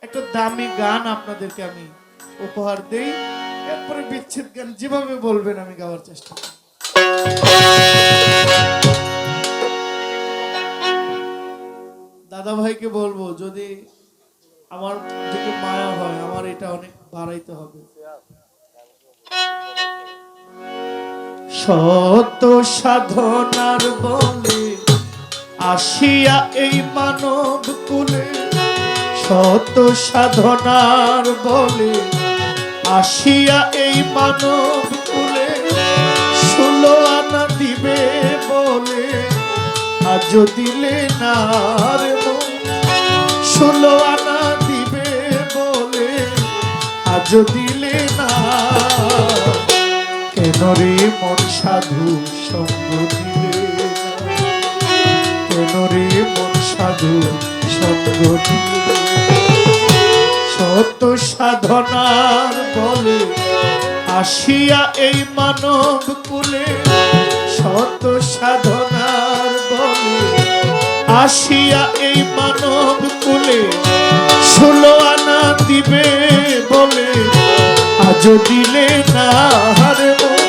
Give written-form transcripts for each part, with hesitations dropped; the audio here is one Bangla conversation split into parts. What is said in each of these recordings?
একটা দামি গান আপনাদেরকে আমি উপহার দেই, এরপরে বিচ্ছেদ গান যেভাবে বলবেন আমি গাওয়ার চেষ্টা করব। দাদা ভাইকে বলবো যদি আমার যদি মায়া হয় আমার এটা অনেক বাড়াইতে হবে। শত সাধনার বলে আসিয়া এই মানব কুলে, শত সাধনার বলে আসিয়া এই মানব কুলে, 16 আনা দিবে বলে আজ দিলে না রে মন, 16 আনা দিবে বলে আজ দিলে না। কেন রে মন সাধু সঙ্গ দিলে না, কেন রে মন সাধু সঙ্গ দিলে। শত সাধনার বলে আসিয়া এই মানব কুলে, শত সাধনার বলে আসিয়া এই মানব কুলে, 16 আনা দিবে বলে আজ দিলে না রে মন,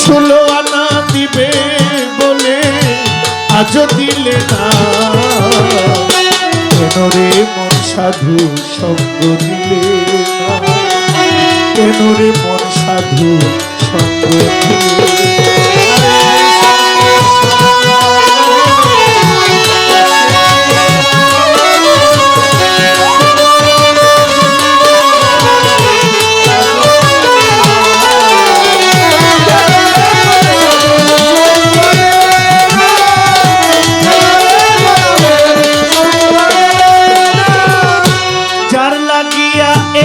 16 আনা দিবে বলে আজ দিলে না। কেন রে মন সাধু সঙ্গ দিলে না, কেন রে মন সাধু সঙ্গ দিলে।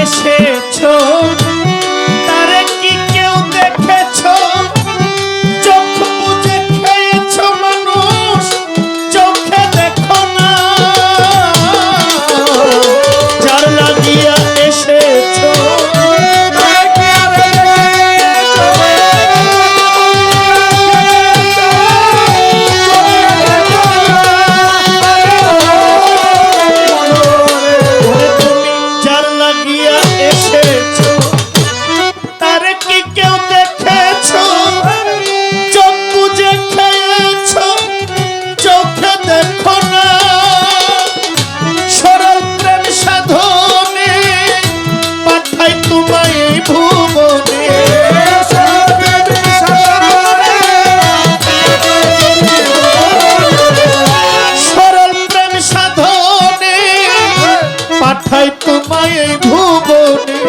এসেছো তারে কি কেউ দেখেছো, চোখ বুজে খেয়েছো মানুষ চোখে দেখো না। যার লাগিয়া এসেছো তোমায় ভুবনে,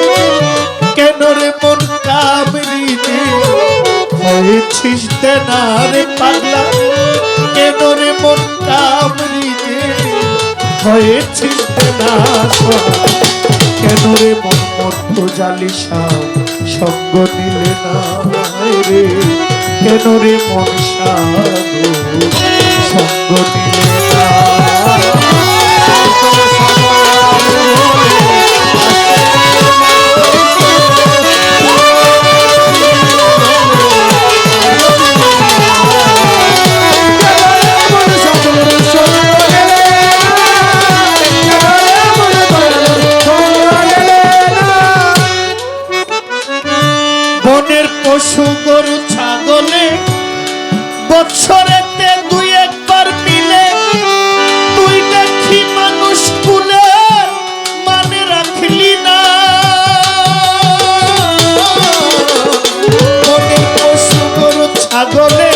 কেন রে মন কামড়িতে হয়েছিস না রে পাগলা, কেন রে মন কামড়িতে হয়েছিস না, কেন রে মন মধ্য জালিসা সঙ্গ নিলে না রে, কেন রে মন সাধু সঙ্গ নিলে না। বনের পশু গরু ছাগলে বৎসরেতে 2-1 মিলে, তুই দেখি মানুষ কুলে মানে রাখলি না। বনের পশু গরু ছাগলে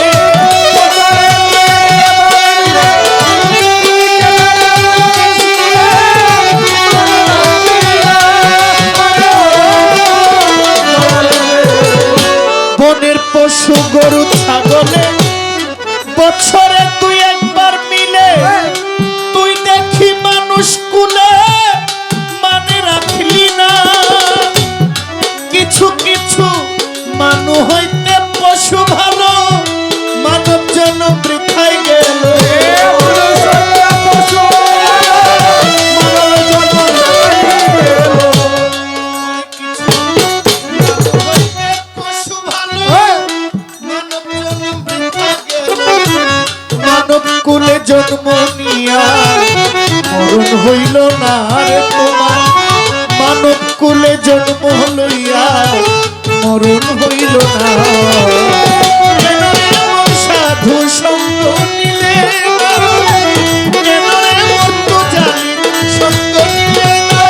পশু গরু ছাগলে রে তোমার মানব কুলে জন্ম লইয়া মরণ হইল না কেন এমন সাধু সঙ্গ নিলে কেন এমন পূজারী সঙ্গ নিলে না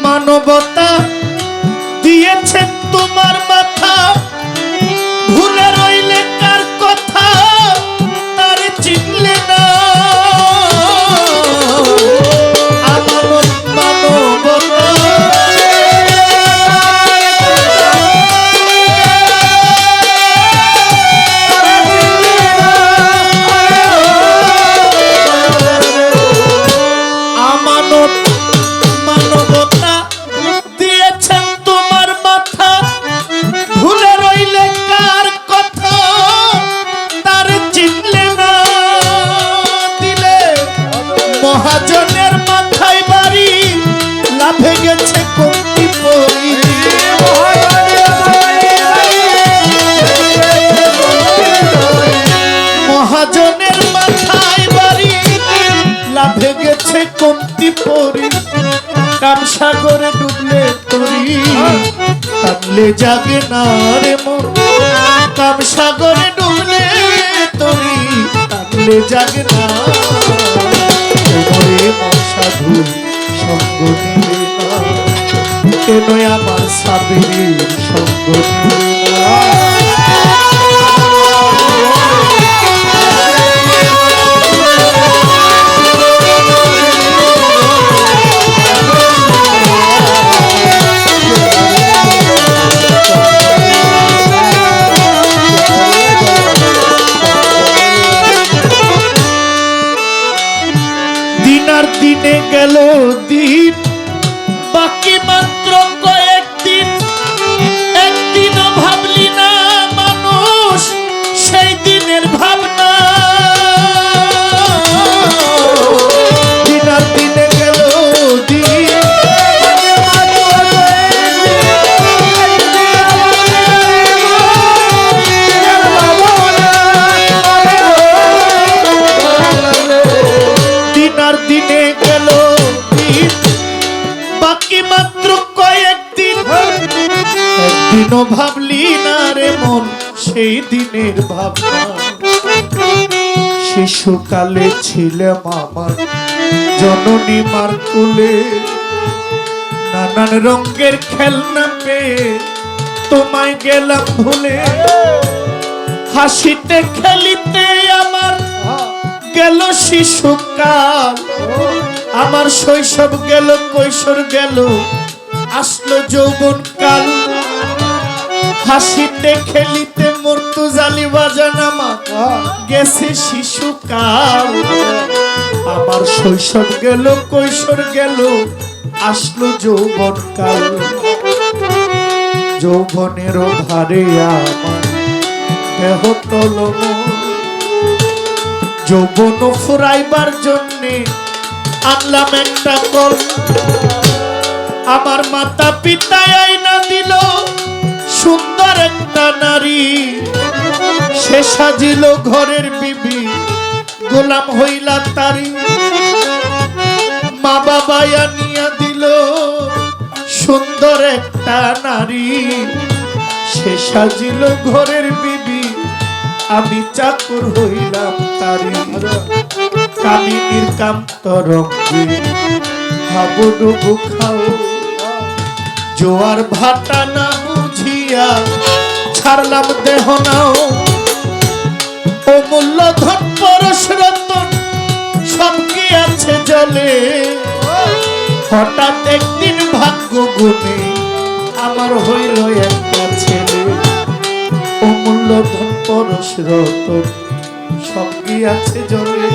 মানবতা দিয়েছেন তোমার মাথা ভুলে রইলে কার কথা তার চিনলে না আমানত মানবতা আমানত মানবতা দিয়েছেন তোমার মাথা ভুলে রইলে কার কথা তার চিনলে না দিলে মহাজনের মাথায় বাড়ি লাভে গেছে কমতি পরি মহাজনের মাথায় বাড়ি লাভে গেছে কমতি পরি কাম সাগরে ডুবলে তরি টানলে জাগে না রে মন কাম সাগরে ডুবলে তরি টানলে জাগে না ওরে মন সাধু সঙ্গ নিলে না কেন আমার সাবির সঙ্গ নিলে না দিনে গেল দিন বাকি মাত্র কয়েকদিন একদিনও ভাবলি না মানুষ সেই দিনের ভাবনা দিনার দিনে গেল দিন দিনার দিনে গেল দিন বাকি মাত্র কয়েকদিন একদিনও ভাবলি না রে মন সেই দিনের ভাবনা শিশুকালে ছিলাম আমার জননী মার কুলে নানান রঙের খেলনা পেয়ে তোমায় গেলাম ভুলে হাসিতে খেলিতে আমার গেল শিশুকাল আমার শৈশব গেল কৈশোর গেল আসলো যৌবন কাল হাসিতে খেলিতে মূর্তু জালি বাজান আমার গেছে শিশুকাল আমার শৈশব গেল কৈশোর গেল আসলো যৌবন কাল যৌবনেরও ভারে আমার দেহ টলমল যৌবন ফুরাইবার জন্যে আনলাম একটা কল আমার মাতা পিতায় আইনা দিল সুন্দর একটা নারী সে সাজিল ঘরের বিবি গোলাম হইলা তারি মা বাবা আনিয়া দিল সুন্দর একটা নারী সে সাজিল ঘরের বিবি আমি চাকর হইলাম তারি কামিনীর কাম তরঙ্গে হাবুডুবু খাও জোয়ার ভাটা না বুঝিয়া ছাড়লাম দেহ নাও অমূল্য ধন পরশ রতন সব কি আছে জলে হঠাৎ একদিন ভাগ্য গুণে আমার হইল একটা ছেলে অমূল্য ধন পরশ রতন সব কি আছে জলে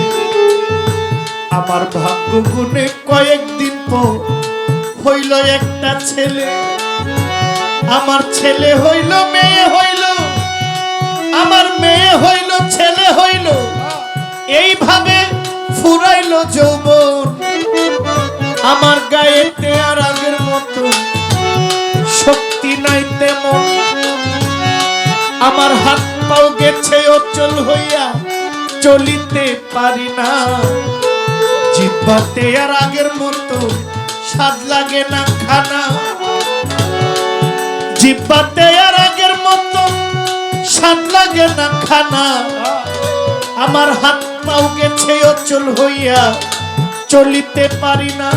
আমার ভাগ্য গুণে কয়েকদিন পর হইল একটা ছেলে আমার ছেলে হইল মেয়ে হইল এইভাবে ফুরাইলো যৌবন আমার গায়েতে আর আগের মতো শক্তি নাই তেমন আমার হাত পাও গেছে অচল হইয়া চলিতে পারি না জিহ্বাতে আর আগের মতো স্বাদ লাগে না খানা জিহ্বাতে আর আগের মতো স্বাদ লাগে না খানা আমার হাত পাও গেছে অচল হইয়া চলিতে পারি না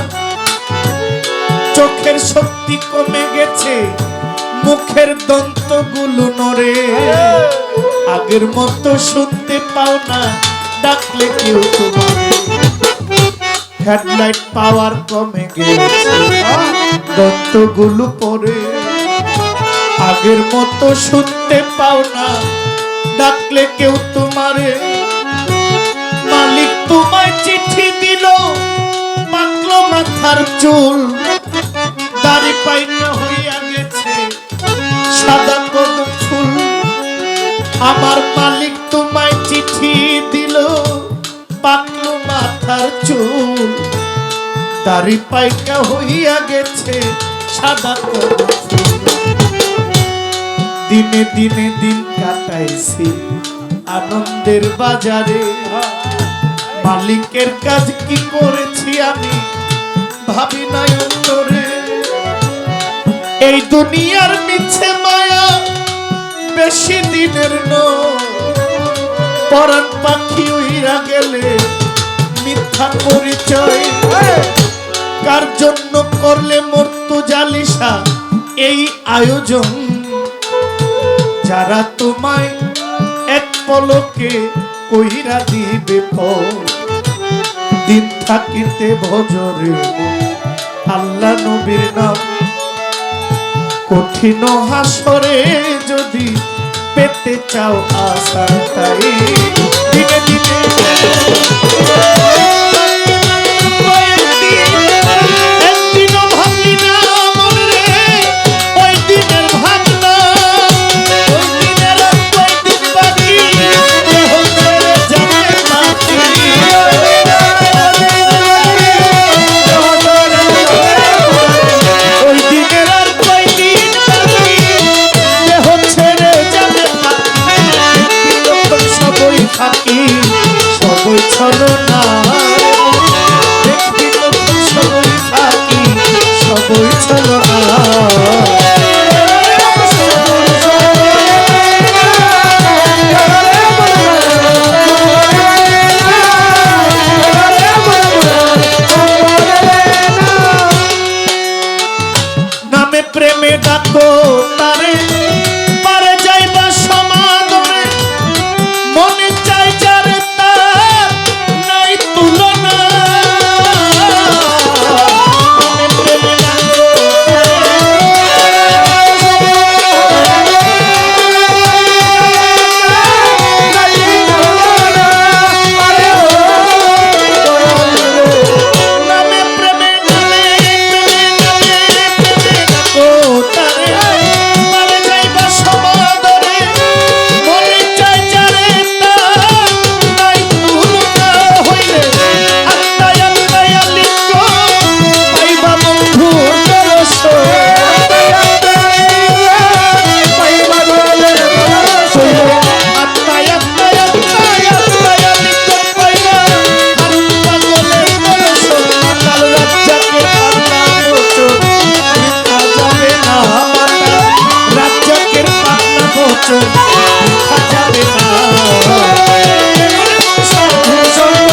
চোখের শক্তি কমে গেছে মুখের দন্তগুলো নড়ে আগের মতো শুনতে পাও না ডাকলে কেউ তোমারে হেডলাইট পাওয়ার কমে গেছে দন্তগুলো পড়ে আগের মতো শুনতে পাও না ডাকলে কেউ তোমারে মালিক তোমায় চিঠি দিল পাকলো মাথার চুল দাড়ি পাইকা হইয়া গেছে সাদা কদম ফুল আমার মালিক তোমায় চিঠি দিল পাকলো মাথার চুল দাড়ি পাইকা হইয়া গেছে সাদা কদম ফুল দিনে দিনে দিন কাটাইছি আনন্দের বাজারে মালিকের কাজ কি করেছি আমি ভাবি নাই অন্তরে এই দুনিয়ার মিছে মায়া বেশি দিনের নয় পরাণ পাখি উইরা গেলে মিথ্যা পরিচয় কার জন্য করলে মর্তু জালিসা এই আয়োজন যারা তোমায় এক পলকে কইরা দিবে দিন থাকিতে ভজরে আল্লাহ নবীর নাম কঠিন হাসরে যদি পেতে চাও আশা তাই দিনে দিনে একদিনও ভাবলি না মনে রে ওই দিনের ভাবনা ওই দিনের কয়দিন বাকি যাবে মাটি ওই দিনের আর কয়দিন বাকি দেহ ছেড়ে যাবে মাটি সবই থাকি সবই ছলো না দেখবি সবই থাকি সবই ছলো না নামে প্রেমে ডাকো তারে পারে যাইবা সমাদরে মনে চাই যারে তার নাই তুলনা নামে প্রেমে ডাকো নামে প্রেমে ডাকো তারে পারে যাইবা সমাদরে মনে চাই যারে তার নাই তুলনা হইলে আত্মায় আত্মায় লিঙ্গ পাইবা বন্ধুর দর্শন আত্মায় আত্মায় আত্মায় আত্মায় লিঙ্গ পাইবা হারুন পাগলের দর্শন কাল রাজ্জাকের পাগলা বচন মিথ্যা যাবে না মাতা রাজ্জাকের পাগলা বচন মিথ্যা যাবে না সাধু সঙ্গ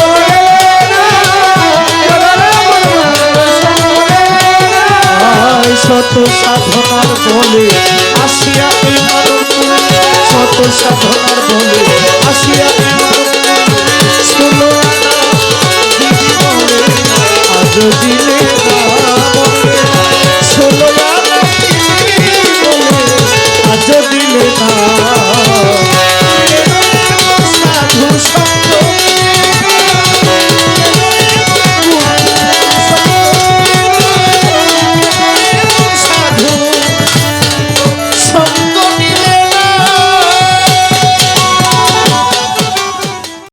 আয় শত সাধনার বলে আসিয়া এই মানব শত সাধনার